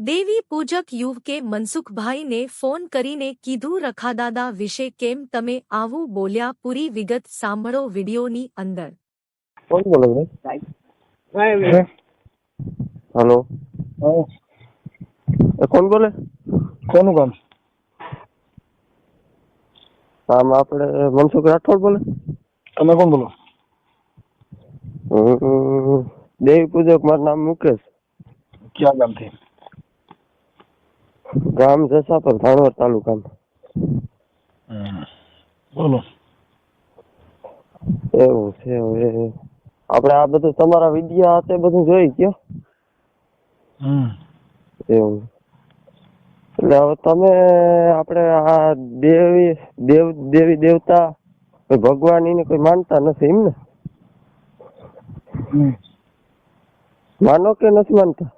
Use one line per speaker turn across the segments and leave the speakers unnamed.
દેવી પૂજક યુવકે મનસુખભાઈને ફોન કરીને કીધું રખાદાદા વિશે કેમ તમે આવું બોલ્યા પૂરી વિગત સાંભળો વિડીયોની અંદર।
કોણ બોલો ભાઈ? હેલો, કોણ બોલે?
કોનું કામ?
કામ આપણે મનસુખ રાઠોડ બોલે?
તમે કોણ બોલો?
દેવી પૂજક, મારું નામ મુકેશ।
ક્યાં ગામથી?
ગામ જસાપર, ધાણવડ તાલુકામાં।
બોલો।
એવું છે, હવે આપણે આ બધું તમારા વિડિયા હાથે બધું જોઈ ગયો। એવું એટલે હવે તમે આપણે આ દેવી દેવતા કોઈ ભગવાન એને કોઈ માનતા નથી એમ ને? માનો કે નથી માનતા?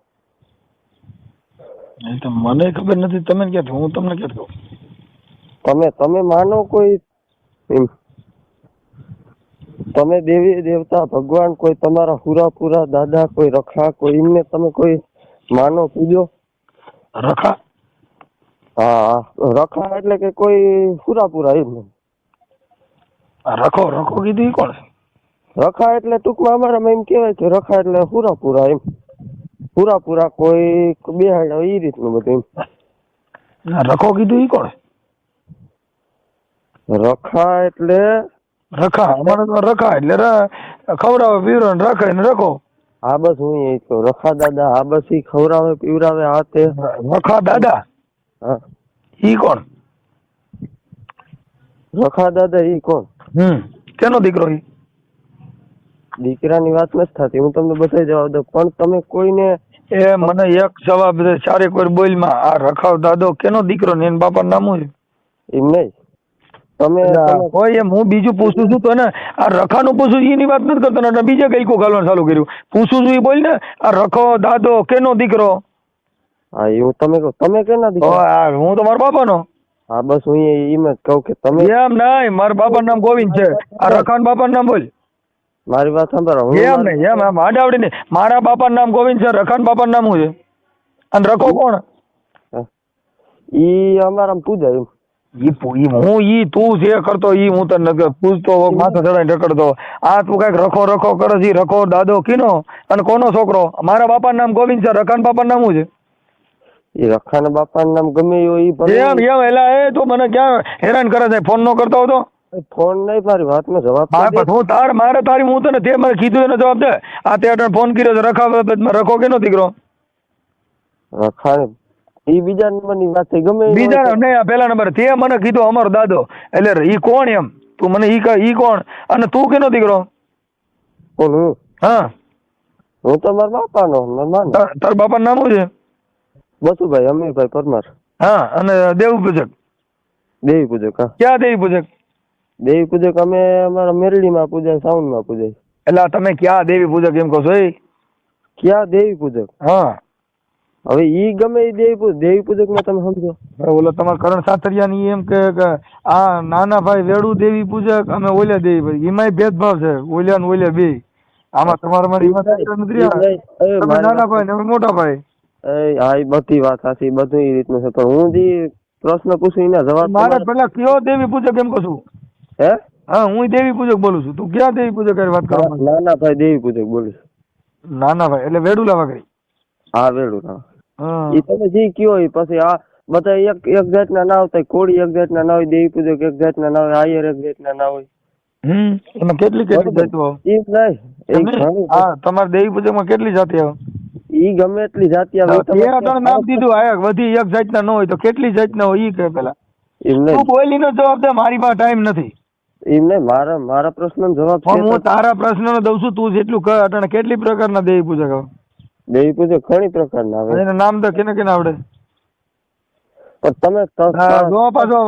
મને ખબર નથી, તમે ક્યાં, હું તમને ક્યાં કહું?
તમે માનો કોઈ એમ? તમે દેવી દેવતા ભગવાન કોઈ તમારા હુરાપુરા દાદા કોઈ રખા કોઈ એમને તમે કોઈ માનો પૂજો?
રખા?
હા, રખા એટલે કે કોઈ હુરાપુરા એમ?
રખો રખો કીધું એ કોણ?
રખા એટલે ટૂંકમાં અમારામાં એમ કહેવાય કે રખા એટલે હુરાપુરા એમ। હુરાપુરા કોઈ બેહાડ્યા એ રીતનું બધું એમ।
રખો કીધું એ કોણ?
રખા એટલે
રખા, અમારે તો રખા એટલે ખવડાવે પીવડાવે રખાય ને રખો।
હા બસ હું એ કહું, રખા દાદા, હા બસ ઈ ખવડાવે પીવડાવે આ તે
રખા દાદા।
હા,
ઈ કોણ?
રખા દાદા ઈ કોણ?
કેનો દીકરો? ઈ
દીકરાની વાત નથી થતી, હું તમને બધાય જવાબ દઉં, પણ તમે કોઈને
એ મને એક જવાબ દે, ચારેક વાર બોલમાં આ રખાવ દાદો કેનો દીકરો ને એના બાપા નામ શું છે?
એમ નહીં, તમે
હોય એમ હું બીજું પૂછું છું તો ને આ રખાનું પૂછું છું એની વાત નથી કરતો ને બીજે કઈ કો ગાલવાનું ચાલુ કર્યું, પૂછું છું એ બોલ ને આ રખો દાદો કેનો દીકરો?
હા એવું તમે કેના
દીકરો? હું તો મારા બાપાનો।
હા બસ હું એમ જ કહું કે તમે
એમ નહીં, મારા બાપાનું નામ ગોવિંદ છે, આ રખાન બાપાનું નામ બોલ।
મારી વાત સાંભળો,
એમ નહીં, એમ આમ આડાવડી નહીં, મારા બાપાનું નામ ગોવિંદ છે, રખાન બાપાનું નામ શું છે? અને રખો કોણ?
ઈ અમારા પૂજા એમ।
ઈ તું જે કરતો ઈ હું તને પૂછતો માથે ચડાઈને રખડતો, આ તું કઈક રખો રખો કરે છે, રખો દાદો કીનો અને કોનો છોકરો? મારા બાપાનું નામ ગોવિંદ છે, રખાન બાપાનું નામ શું છે?
ઈ રખાના બાપાનું નામ ગમે
એમ એમ એલા એ તો મને ક્યાં હેરાન કરે છે, ફોન નો કરતો હતો?
ફોન નહીં, મારી વાતનો જવાબ
હું તારી હું તને તે મને કીધું એનો જવાબ દે। આ તે ફોન કર્યો રખો કેનો દીકરો?
રખા ઈ બીજા નંબરની વાત થઈ, ગમે
બીજા નહીં, પેલા નંબર તે મને કીધું અમારો દાદો, એટલે ઈ કોણ એમ? તું મને ઈ કોણ અને તું કેનો દીકરો?
કોણ હું?
હા,
હું તો મારા બાપાનો।
તાર બાપાનું નામ શું છે?
બસુભાઈ અમીરભાઈ પરમાર।
હા, અને દેવી પૂજક?
દેવી પૂજક। હા,
ક્યાં દેવી પૂજક?
દેવી પૂજક અમે અમારા મેરડીમાં પૂજાય, સાઉન્ડમાં પૂજાય।
એટલે તમે ક્યાં દેવી પૂજક એમ કહો છો?
ક્યાં દેવી પૂજક?
હા,
હવે ઈ ગમે ઈ દેવી પૂજક માં તમે સમજો?
ઓલો તમારા કરણ સાતરિયા ની એમ કે આ નાના ભાઈ વેડું દેવી પૂજક, અમે ઓલ્યા દેવી પૂજક, એમાંય ભેદભાવ છે, ઓલ્યા ને ઓલ્યા બે। આમાં તમારા માટે નાના ભાઈ ને મોટા ભાઈ?
હા, એ બધી વાત સાચી, બધું એ રીતનું છે, પણ હું જે પ્રશ્ન પૂછું એના જવાબ
મારે પેલા કયો દેવી પૂજક એમ કહું છું?
હે?
હા, હું દેવી પૂજક બોલું છું, તું ક્યાં દેવી પૂજક વાત કરો?
નાના ભાઈ દેવી પૂજક બોલીશ।
નાના ભાઈ એટલે વેડુલા વાગડી?
હા, વેડુલા। એ તમે જે કયો એ પછી આ બધા એક જાતના ના હોય, કોળી એક જાતના ના હોય, દેવી પૂજક એક જાતના ના હોય, આયર એક જાતના ના હોય।
એમાં કેટલી જાતો?
ઈ નહીં,
હા, તમારે દેવી પૂજક માં કેટલી જાતિ આવે?
ઈ ગમે એટલી જાતિ આવે,
નામ દીધું આયા બધી એક જાતના ન હોય તો કેટલી જાતના હોય ઈ કે પેલા? તું બોલીનો જવાબ દે, મારી પાસે ટાઈમ નથી।
એમ નહીં, મારા પ્રશ્નનો જવાબ છે,
હું તારા પ્રશ્નનો દઉં છું, તું જેટલું કહે અટાણે કેટલી પ્રકારના દેવી પૂજક આવે?
દેવી પૂજક ઘણી પ્રકારના આવે।
એના નામ તો કેને આવડે?
પણ તમે
જો પાછો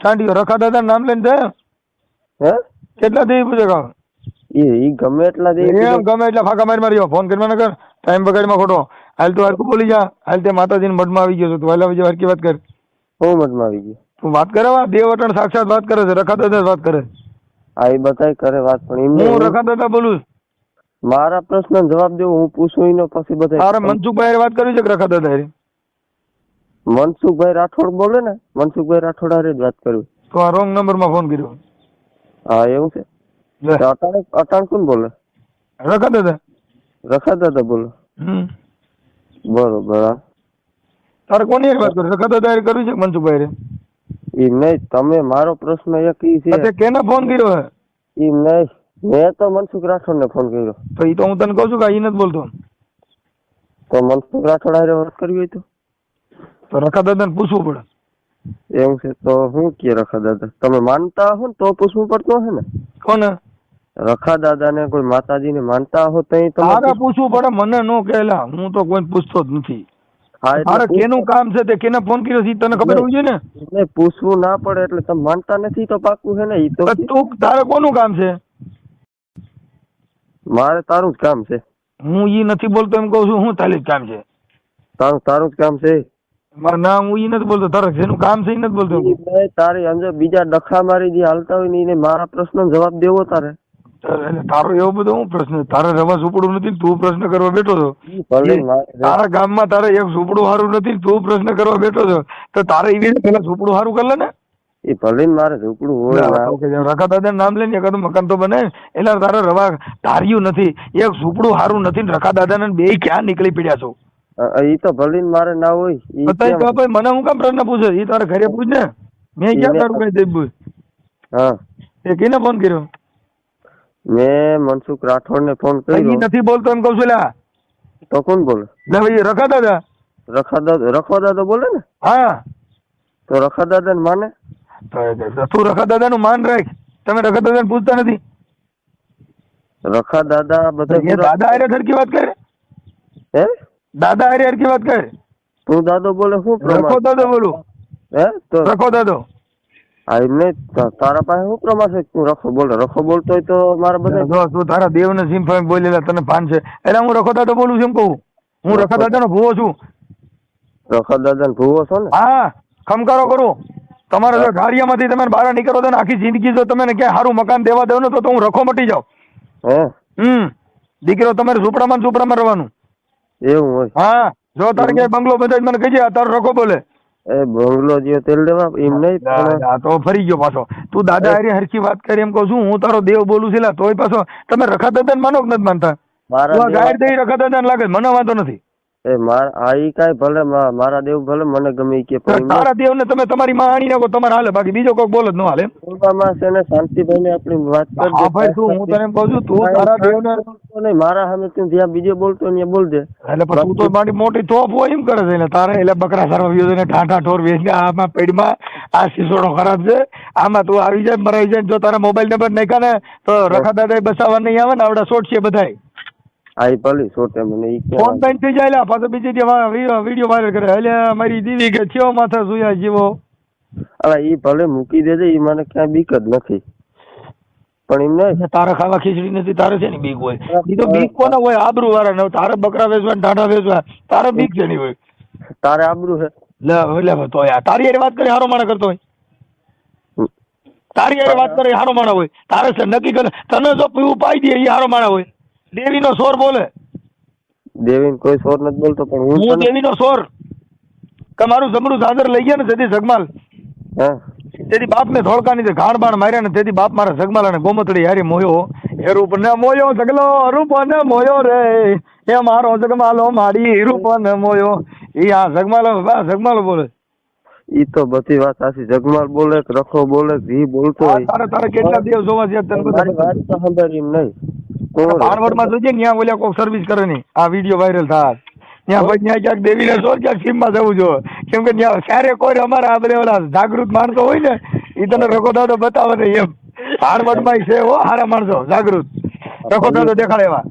સાંડીઓ રખા દાદા નામ લઈને જાય
હે? કેટલા
દેવી પૂજક આવે?
ઈ ગમે એટલા દેવી
એમ ગમે એટલા ફાંકા મારી ફોન કરવા ન કર, ટાઈમ બગાડમાં ખોટો। હાલ તું હરકું બોલી જા, હાલ તે માતાજીના મઢમાં આવી ગયો છો, તું હાલ આવી હરકી વાત કર।
હું મઢમાં આવી ગયો?
તું વાત કરે, દેવ અટણ સાક્ષાત વાત કરે છે, રખા દાદા વાત કરે।
હા, એ બધાય કરે વાત, પણ
હું રખા દાદા બોલું।
મારા પ્રશ્ન જવાબ દેવો, હું પૂછું એનો પછી બધા
તારે મનસુખભાઈ વાત કરવી છે કે રખા દાદા?
મનસુખભાઈ રાઠોડ બોલે ને? મનસુખભાઈ રાઠોડ હારે જ વાત કરવી.
તો આ રોંગ નંબર માં ફોન કર્યો.
હા એવું છે.
લે
તો અટાણ કોણ બોલે?
રખા દાદા.
રખા દાદા બોલે. બરોબર. હા
તારે કોની હારે વાત કરી? રખા દાદા હારે કરવી છે મનસુખભાઈ હારે?
ઈ નહીં, તમે મારો પ્રશ્ન એક ઈ છે.
તે કેને ફોન કર્યો હે?
ઈ નહીં, મેં તો મનસુખ રાઠોડ ને ફોન કર્યો.
તો ઈ તો હું તને કહું છું કે ઈ નથી બોલતો.
તો મનસુખ રાઠોડ હારે વાત કરવી હોય
તો રખા દાદા ને પૂછવું પડે.
એવું છે. તો હું કે રખા દાદા તમે માનતા હો ને તો પૂછવું પડતું હે ને?
કોને?
રખા દાદા ને કોઈ માતાજી ને માનતા હો તો
તારે પૂછવું પડે, મને નો કહેલા. હું તો કોઈ પૂછતો જ નથી. તારે કેનું કામ છે તે કેને ફોન કર્યો છે તને ખબર હોવી જોઈએ ને?
પૂછવું ના પડે એટલે તમે માનતા નથી તો પાકું છે ને? ઈ તો
તું તારે કોનું કામ છે?
મારે તારું જ કામ છે.
હું ઈ નથી બોલતો એમ કહું છું. હું તાલી જ કામ છે.
તારું જ કામ છે.
મારું નામ હું ઈ નથી બોલતો. તારે જેનું કામ છે ઈ નથી બોલતો.
તારી અંદર બીજા ડખા મારી જે હાલતા હોય ને એને મારા પ્રશ્નનો જવાબ દેવો તારે.
તારો એવો બધો હું પ્રશ્ન? તારે રવા ઝૂંપડું નથી, તું પ્રશ્ન કરવા બેઠો છો. તારા ગામમાં તારે એક ઝૂંપડું સારું નથી, તું પ્રશ્ન કરવા બેઠો છો. તો તારે એવી પેલા ઝૂંપડું સારું કરી લે ને.
એ ભલે મારે ઝૂંપડું હોય.
રખા દાદા નામ લઈને એકાદું મકાન તો બને. એટલે તારે રવા ધાર્યું નથી, એક ઝૂંપડું સારું નથી. રખા દાદા ને બે ક્યાં નીકળી પડ્યા છો?
ઈ તો ભલે મારે ના હોય.
મને હું કામ પ્રશ્ન પૂછે? એ તારે ઘરે પૂછ ને. મેં ક્યાં તારું કઈ દઈ?
હા
એ કેને ફોન કર્યો?
મેં મનસુખ રાઠોડ ને ફોન કર્યો.
નથી બોલતો એમ કઉ છું.
તો કોણ બોલે?
ભાઈ રખા દાદા.
રખા દાદા બોલે ને?
હા
તો રખા દાદા ને માને?
તું રખા દાદા નું માન રાખ. તમે રખા દાદા ને પૂછતા નથી.
રખા દાદા બધા
દાદા હારે સરખી વાત કરે.
હે
દાદા હારે સરખી વાત કરે.
તું દાદો બોલે શું?
રખો દાદો બોલું.
હે તો
રખો દાદો.
હા એમ નહીં, તારા પાસે શું પ્રમાણ છે? તું રખો બોલે. રખો બોલતો હોય તો મારા બધા
તું તારા દેવ ને સિમ્ફાઈ બોલેલા તને ભાન છે એટલે હું રખો દાદો બોલું છું એમ કહું. હું રખા દાદા નો ભૂવો છું.
રખા દાદા ને ભૂવો છો ને?
હા ખમકારો કરું. તમારે જો ગાડિયામાંથી તમે બહાર નીકળો તો આખી જિંદગી જો તમે ક્યાંય સારું મકાન દેવા દો ને તો હું રખો મટી જાઉં.
હે
દીકરો તમારે ઝૂંપડામાં રહેવાનું.
એવું હોય?
હા જો તારે ક્યાંય બંગલો બધા મને કહી જાય તારો રખો બોલે.
એ બંગલો જે તેલ દેવા એમ નહીં.
તો ફરી ગયો પાછો. તું દાદા હારી હરખી વાત કરી એમ કહું છું. હું તારો દેવ બોલું છું તોય પાછો તમે રખા દાદા ને માનો કે નથી માનતા? ગાયર દઈ રખા દાદા ને લાગે મને વાંધો નથી.
ભલે મારા દેવ ભલે મને ગમે કે
તારા દેવ ને તમે તમારી માં આણી નાખો તમારે હાલે, બાકી બીજો કોઈ બોલ જ ન હાલે.
શાંતિભાઈ ને આપણી વાત
કરી. ભાઈ તું હું તને કહું છું તું તારા દેવ ને
મારા સામે તું જ્યાં બીજો બોલતો ને બોલ દે.
એટલે પણ તું તો મારી મોટી તોપ હોય એમ કરે છે. તારે એટલે બકરા સારવા વ્યુ ને ઠાઠા ઠોર વેચ આમાં પેડમાં આ શીશોડો ખરાબ છે આમાં તું આવી જાય મરાઈ જાય. જો તારા મોબાઈલ નંબર નાખ્યા ને તો રખા દાદા બસાવવા નહીં આવે ને આવડા શોટ છે બધાય.
આઈ ભલી સોટે મને
ફોન બેન થઈ જાય પાછો બીજી વિડીયો વાયરલ કરે. એટલે મારી દીદી કે થયો માથા સુયા જીવો.
અલા ઈ ભલે મૂકી દેજે, ઈ મને ક્યાં બીક જ નથી. પણ એમ નહીં
તારે ખાવા ખીચડી નથી તારે છે ને બીક હોય. ઈ તો બીક કોને હોય? આબરૂ વાળા ને. તારે બકરા વેચવા ટાટા વેચવા તારે બીક છે નહીં હોય.
તારે આબરૂ છે
લે તો તારી હારે વાત કરી હારો માણા કરતો હોય. તારી હારે વાત કરે હારો માણા હોય. તારે છે નક્કી કરે તને જો પીવું પાઈ દે એ હારો માણા હોય. દેવી નો સોર બોલે.
દેવી કોઈ સોર નથી બોલતો પણ હું
દેવી નો સોર. તમારું જમડું સાદર લઈ ગયા ને તેથી જગમાલ તેથી બાપ ને ધોળકા ની ઘાણ બાણ માર્યા ને તેથી બાપ મારા જગમાલ અને ગોમતડી હારી મોયો. એ રૂપ ને મોયો સગલો રૂપ ને મોયો રે એ મારો જગમાલો મારી રૂપ ને મોયો. એ આ જગમાલો બોલે.
ઈ તો બધી વાત સાચી. જગમાલ બોલે રખો બોલે જી બોલતો હોય.
તારે કેટલા દિવસ જોવા છે તને બધા
વાત તો સાંભળી નહીં.
ભાણવડ માં જોજે ત્યાં ઓલા કોક સર્વિસ કરે ની આ વિડીયો વાયરલ થાય ત્યાં પછી ત્યાં ક્યાંક દેવીને સોર ક્યાંક સીમમાં જવું જો. કેમ કે ત્યાં ક્યારે કોઈ અમારા આ બધા ઓલા જાગૃત માણસો હોય ને એ તને રખો દાદો બતાવે ને એમ. ભાણવડ માં છે હો હારા માણસો જાગૃત રખો દાદો દેખાડે એવા.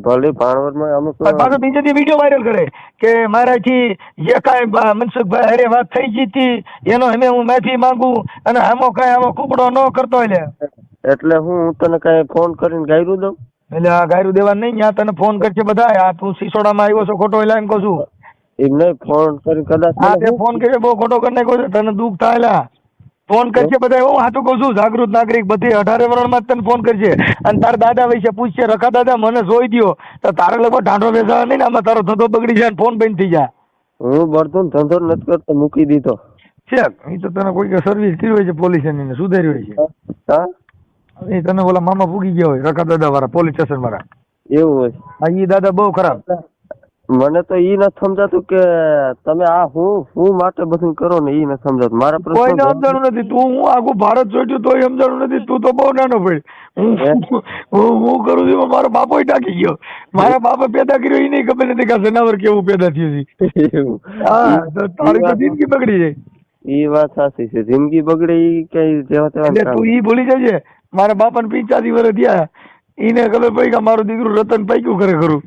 ભલે ભાણવડ માં અમુક
પાછો બીજે વિડીયો વાયરલ કરે કે મારાથી જે કાંઈ મનસુખભાઈ હારે વાત થઈ ગઈ હતી એનો અમે હું માફી માંગુ અને આમો કાંઈ આવો કુકડો ન કરતો.
એટલે હું તને કઈ ફોન કરીને ગાયરું દઉં?
એટલે આ ગાયરું દેવા નહીં ત્યાં તને ફોન કરશે બધા. તું સિસોડામાં આવ્યો છો ખોટો એટલે એમ કહું છું.
એમ નહીં ફોન કરી કદાચ
ફોન કરે બહુ ખોટો કરી નાખ્યો છે તને દુઃખ થાય. ફોન કરશે બધા હું હાથું કહું છું. જાગૃત નાગરિક બધી 18 વર્ષમાં જ તને ફોન કરશે અને તારા દાદા વિશે પૂછશે રખા દાદા મને જોઈ દો તો તારે લોકો ઢાંઢો બેસાવા નહીં ને આમાં તારો ધંધો બગડી જાય ફોન બંધ થઈ જાય.
હું બળતો ધંધો નથી કરતો, મૂકી દીધો.
છે એ તો તને કોઈ સર્વિસ કરી હોય છે પોલીસ એને સુધારી હોય છે.
હા
એ તને ઓલા મામા પૂગી ગયા હોય રખા દાદા વાળા પોલીસ સ્ટેશન વાળા.
એવું હોય.
હા ઈ દાદા બહુ ખરાબ.
મને તો ઈ નથી સમજાતું કે તમે આ હું માટે બધું કરો ને ઈ નથી સમજાતું. મારા
કોઈને સમજાણું નથી. તું હું આખું ભારત જોઈતું તોય સમજાણું નથી. તું તો બહુ નાનો ભાઈ. હું કરું છું મારો બાપો ટાકી ગયો. મારા બાપે પેદા કર્યો એ નહીં ખબર નથી કે જનાવર કેવું પેદા થયું છે. હા તારી તો જિંદગી બગડી જાય.
ઈ વાત સાચી છે. જિંદગી બગડે ઈ કઈ જેવા તેવા
તું ઈ ભૂલી જજે મારા બાપાને 85 વર્ષ થયા એને ખબર પડી કે મારું દીકરું રતન પાક્યું કરે ખરું.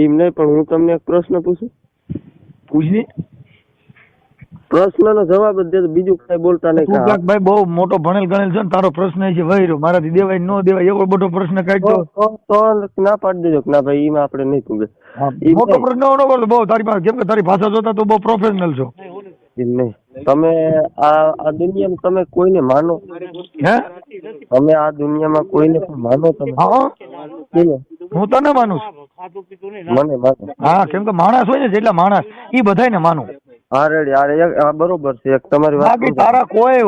એમ નહીં પણ હું તમને એક પ્રશ્ન પૂછું.
પૂછની.
પ્રશ્નનો જવાબ જ દે, બીજું કઈ બોલતા નહીં.
તું કાક ભાઈ બહુ મોટો ભણેલ ગણેલ છે ને તારો પ્રશ્ન છે વહીરો મારાથી દેવાય ન દેવાય એવો મોટો પ્રશ્ન કાઢ્યો
તો ના પાડી દેજો કે ના ભાઈ એમાં આપણે નહીં પૂગે.
મોટો પ્રશ્ન ન બોલો બહુ તારી પાસે કેમ કે તારી ભાષા જોતા તો બહુ પ્રોફેશનલ છો.
એમ નહીં તમે આ દુનિયામાં તમે કોઈને માનો?
હે
તમે આ દુનિયામાં કોઈને પણ માનો? તમે
હા હું તને માનું છું.
મને માનો?
હા કેમ કે માણસ હોય ને જેટલા માણસ ઈ બધાને માનું.
હા રેડી. આ બરોબર છે. એક તમારી વાત
બાકી તારા કોઈ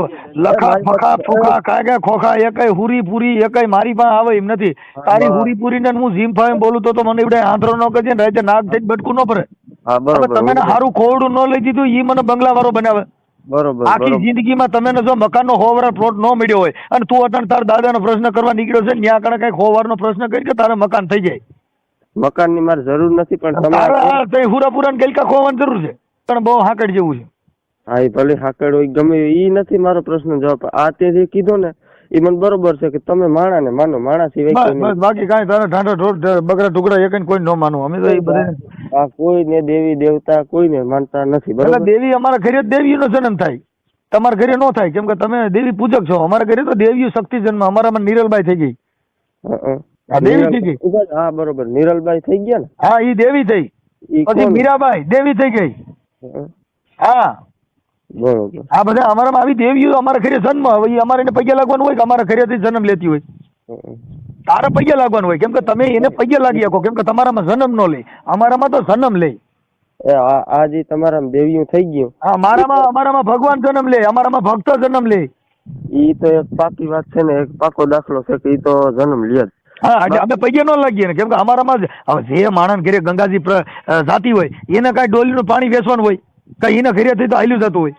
લખા ફખા ફોખા કાગા ખોખા એકય હુરી પૂરી એકય મારી પાસે આવે એમ નથી. તારી હુરી પૂરી ને હું જીમ ફાઈમ બોલું તો મને એવડે આંધળો ન કરજે ને રાતે નાક થઈ બટકું ન પડે.
હા બરોબર.
તમે સારું ખોવડું ન લઈ દીધું ઈ મને બંગલા વાળો બનાવે.
બરોબર.
આખી જિંદગીમાં તમે જો મકાનનો 100 વર્ષ પ્લોટ ન મળ્યો હોય અને તું અટાણ તારા દાદાનો પ્રશ્ન કરવા નીકળ્યો છે ત્યાં કણે કઈ 100 વર્ષનો પ્રશ્ન કરી કે તારે મકાન થઈ જાય.
મકાન ની મારે જરૂર નથી પણ
તમારે હુરાપુરા ગલકા ખોવાની જરૂર છે પણ બહુ હાકડ જેવું છે.
હા એ ભલે હાકડ હોય ગમે ઈ નથી મારો પ્રશ્ન જવાબ. આ તે જે કીધું ને એ મને બરોબર છે કે તમે માણા ને માનો, માણા સિવાય
બાકી કાંઈ તારા ઠાંડા ઢોર બકરા ટુકડા એક કોઈ ન માનું. અમે તો એ બધા
આ કોઈને દેવી દેવતા કોઈને માનતા નથી. બરાબર.
દેવી અમારા ઘરે દેવીનો જન્મ થાય તમારા ઘરે ન થાય કેમ કે તમે દેવી પૂજક છો. અમારા ઘરે તો દેવીઓ શક્તિ જન્મ. અમારામાં નીરલબાઈ થઈ ગઈ. દેવી થઈ ગઈ.
હા બરોબર. નીરલબાઈ થઈ ગયા ને?
હા ઈ દેવી થઈ. પછી મીરાબાઈ દેવી થઈ ગઈ. હા
બરોબર.
આ બધા અમારામાં આવી દેવીઓ અમારા ઘરે જન્મ. હવે અમારે એને પગે લાગવાનું હોય કે અમારા ઘરેથી જન્મ લેતી હોય? તારે પગે લાગવાનું હોય કેમ કે તમે એને પગે લાગી શકો કેમ કે તમારામાં જન્મ ન લે. અમારામાં તો જન્મ લે.
આ જે તમારા દેવીઓ થઈ ગયું.
હા અમારામાં ભગવાન જન્મ લે. અમારામાં ભક્તો જન્મ લે.
ઈ તો એક પાકી વાત છે ને, એક પાકો દાખલો છે કે ઈ તો જન્મ લે જ.
હા અમે પગે ન લાગીએ ને કેમ કે અમારામાં હવે જે માણસ ઘરે ગંગાજી જાતી હોય એને કઈ ડોલીનું પાણી વેચવાનું હોય કઈ એના ઘરેથી તો હાલ્યું જતું હોય.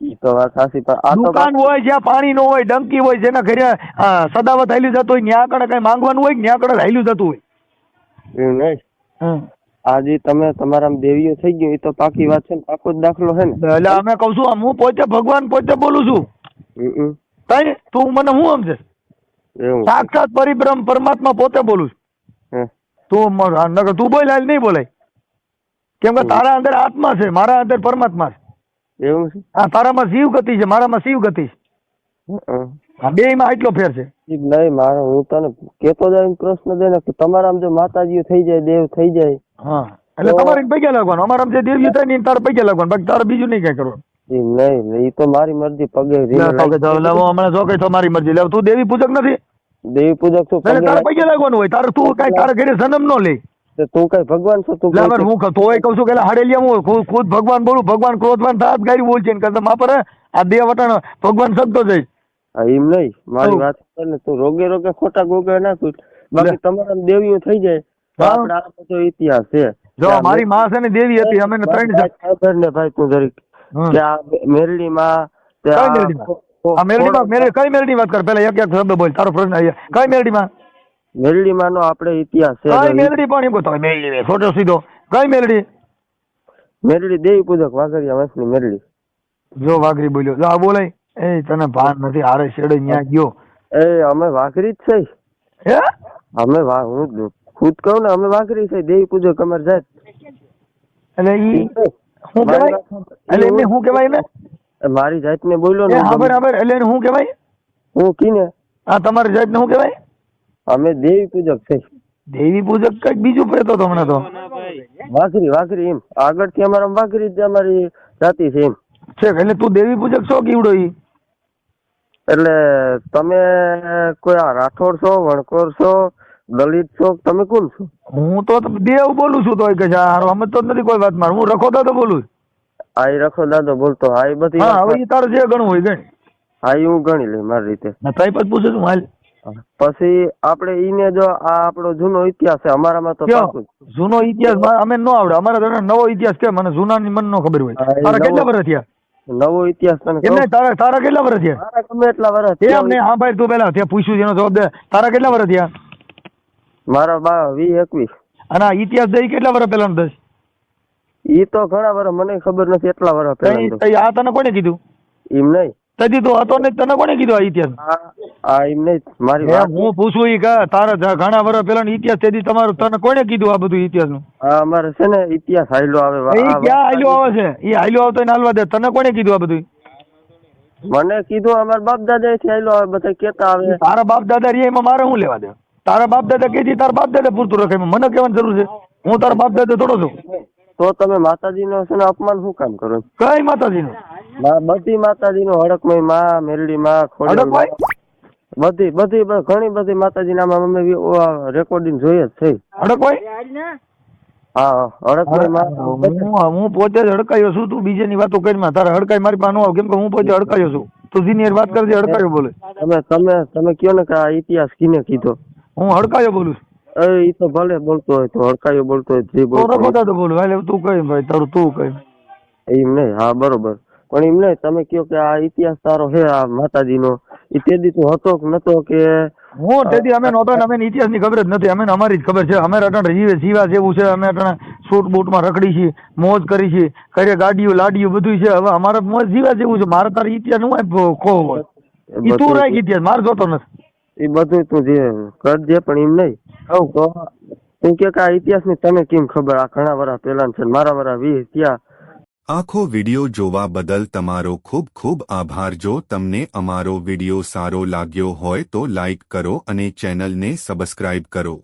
ઈ તો વાત સાચી પણ આ તો
દુકાન હોય જ્યાં પાણી ન હોય ડંકી હોય જેના ઘરે સદાવત હાલ્યું જતું હોય ત્યાં આગળ કઈ માંગવાનું હોય ત્યાં આગળ હાલ્યું જતું હોય.
એવું નહીં. આજે તમે તમારા દેવીઓ થઈ ગયું એ તો પાકી વાત છે ને, પાકો જ દાખલો છે ને.
એટલે અમે કઉ છું હું પોતે ભગવાન પોતે બોલું છું. તઈ તું મને હું સમજે? સાક્ષાત પરિબ્રહ્મ પરમાત્મા પોતે બોલું છું. તું બોલ હાલ નહીં બોલાય કેમ કે તારા અંદર આત્મા છે મારા અંદર પરમાત્મા છે.
એવું છે?
હા તારામાં જીવ ગતિ છે મારામાં શિવ ગતિ છે. બે માં એટલો ફેર છે.
નહીં મારો હું તને કેતો જાય પ્રશ્ન દે ને કે તમારા જો માતાજીઓ થઈ જાય દેવ થઈ જાય.
હા એટલે તમારે પૈસા લાગવાનું. અમારા જે દેવીઓ થાય ને તારે પૈસા લાગવાનું બાકી તારે બીજું નહીં કઈ કરવાનું.
નહીં એ તો મારી મરજી પગે
હમણાં જો કઈ મારી મરજી લેવ. તું દેવી પૂજક નથી?
દેવી પૂજક છું.
તારે પૈસા લાગવાનું હોય. તારે તું કઈ તારા ઘરે જન્મ ન લે.
તું કઈ ભગવાન છો? તું
હું તોય કઉ છું કે હાડેલિયા હું ખુદ ભગવાન બોલું. ભગવાન ક્રોધવાન થાત ગાડી બોલ છે માપર આ બે વટાણ ભગવાન શબ્દો જાય.
એમ નહીં મારી વાત ને તું રોગે રોગે ખોટા ગોગે નાખું બાકી તમારા દેવીઓ થઈ જાય. આપડે આ બધો ઇતિહાસ છે.
જો મારી માં છે ને દેવી હતી. અમે 3
ખબર ને ભાઈ તું જરીક કે આ મેરડી માં
કઈ મેરડી વાત કર પેલા એક એક શબ્દ બોલ. તારો પ્રશ્ન કઈ મેરડી માં?
મેરડી માં નો આપડે ઇતિહાસ છે.
કઈ મેરડી પણ એમ કહો મેરડી છોટો સીધો કઈ મેરડી?
મેરડી દેવી પૂજક વાઘરિયા વંશની મેરડી.
જો વાઘરી બોલ્યો જો આ બોલાય એ તને ભાન નથી. હારે શેડે ન્યા ગયો.
અમે વાઘરી જ છે.
હે
અમે હું ખુદ કહું ને અમે વાઘરી છે. દેવી પૂજક અમારે જાત.
એટલે ઈ શું કહેવાય? એટલે એને શું કહેવાય ને?
મારી જાત ને બોલ્યો ને
બરાબર. એટલે એને શું કહેવાય?
હું કીને
આ તમારી જાત ને શું કહેવાય?
અમે દેવી પૂજક છે.
દેવી પૂજક કઈક બીજું કહેતો તો હમણાં તો
વાઘરી એમ આગળથી અમારા વાઘરી જ અમારી જાતિ છે એમ
છે. એટલે તું દેવી પૂજક છો કીવડો? ઈ
એટલે તમે કોઈ આ રાઠોડ છો, વણકોર છો, દલિત છો તમે કોણ છો?
હું તો દેવ બોલું છું તો કે છે હારો સમજતો જ નથી કોઈ વાત માર. હું રખો દાદો બોલું.
આ ઈ રખો દાદો બોલતો. હા એ બધી
હા
વાત
હવે ઈ તારે જે ગણવું હોય ગણ.
હા ઈ હું ગણી લઈ મારી રીતે.
ના તઈ પછી પૂછે તું હાલ.
પછી આપણે ઈને જો આ આપણો જૂનો ઇતિહાસ છે અમારામાં તો
કયો?
પાકું જ.
જૂનો ઇતિહાસ અમે નો આવડે. અમારે તને નવો ઇતિહાસ કે મને જૂનાની મને નો ખબર હોય.
હા, એ
તારા
નવો-
કેટલા વર્ષ થયા?
નવો ઇતિહાસ તને
એમ
કહું?
નહીં, તારા કેટલા વર્ષ થયા?
મારા ગમે એટલા વર્ષ
એમ
થયા.
નહીં, હા ભાઈ તું પેલા ત્યાં પૂછ્યું છે એનો જવાબ દે. તારા કેટલા વર્ષ થયા?
મારા 20-21.
અને આ ઇતિહાસ દઈ કેટલા વર્ષ પહેલાનો દસ?
ઈ તો ઘણા વર્ષ મને ખબર નથી એટલા વર્ષ પહેલા.
તઈ આ તને કોને કીધું?
એમ નહીં.
તદી તું હતો ને તને કોને કીધું આ ઇતિહાસ?
આ એમ નહીં મારી
એમ
વાત.
હું પૂછું ઈ કે તારા ઘણા વર્ષ પહેલાનો ઇતિહાસ તેથી તમારું તને કોને કીધું આ બધું ઇતિહાસનું?
આ અમારે છે ને ઇતિહાસ હાલ્યો આવે.
એ ક્યાં હાલ્યો આવે છે? એ હાલ્યો આવતો એને હાલવા દે. તને કોને કીધું આ બધું?
મને કીધું અમારા બાપ દાદા થી હાલ્યો આવે બધા કેતા આવે.
તારા બાપ દાદા રે એમાં મારે શું લેવા દે? તારા બાપ દાદા કે તારા બાપ દાદા પૂરતું રખાય. મને કહેવાની જરૂર છે? હું તારા બાપ દાદા થોડો છું.
તો તમે માતાજીનો છે ને અપમાન શું કામ કરો?
કઈ માતાજીનું?
બધી માતાજીનો હડકમય માં, મેરડી માં, ખોડિયાર માં,
હડકભાઈ
બધી ઘણી બધી માતાજી ના અમે રેકોર્ડિંગ જોઈએ જ છે.
હડકભાઈ
હા હડકમય માં.
હું પોતે જ હડકાયો છું. તું બીજાની વાતો કરી તારે હડકાઈ મારી પાસે ન આવે. કેમ કે હું પોતે હડકાયો છું. તું સિનિયર વાત કરજે હડકાયો બોલે.
તમે કયો ને કે આ ઇતિહાસ કિને કીધો?
હું હડકાયો બોલું છું.
ઈ તો ભલે બોલતો હોય તો હડકાયો બોલતો હોય જે
તો
બોલતો હોય.
રખોતા તો બોલું. એટલે તું કઈ ભાઈ તારું તું કઈ.
એમ નહીં. હા બરોબર. પણ એમ નહીં તમે કયો કે આ ઇતિહાસ તારો છે આ માતાજીનો, ઈ તેદી તું હતો કે નતો કે?
હું તેથી અમે નહોતો ને અમે ઇતિહાસ ની ખબર જ નથી. અમે અમારી જ ખબર છે. અમે અટણ જીવા જેવું છે. અમે અટણ સૂટ બૂટમાં રખડી છીએ, મોજ કરી છીએ, ઘરે ગાડીઓ લાડીઓ બધું છે. હવે અમારે મોજ જીવા જેવું છે. મારે તારે ઇતિહાસ નું ખો હોય. ઈ તું રાખ ઇતિહાસ મારે જોતો નથી.
એ બધું તું જે કરજે પણ એમ નહીં. તો તું કે આ ઇતિહાસ ની તને કેમ ખબર? આ ઘણા વર્ષ પહેલા છે ને મારા વર્ષ 20 ત્યાં.
આખો વિડિયો જોવા બદલ તમારો ખૂબ ખૂબ આભાર. જો તમને અમારો વિડિયો સારો લાગ્યો હોય તો લાઈક કરો અને ચેનલને સબસ્ક્રાઇબ કરો.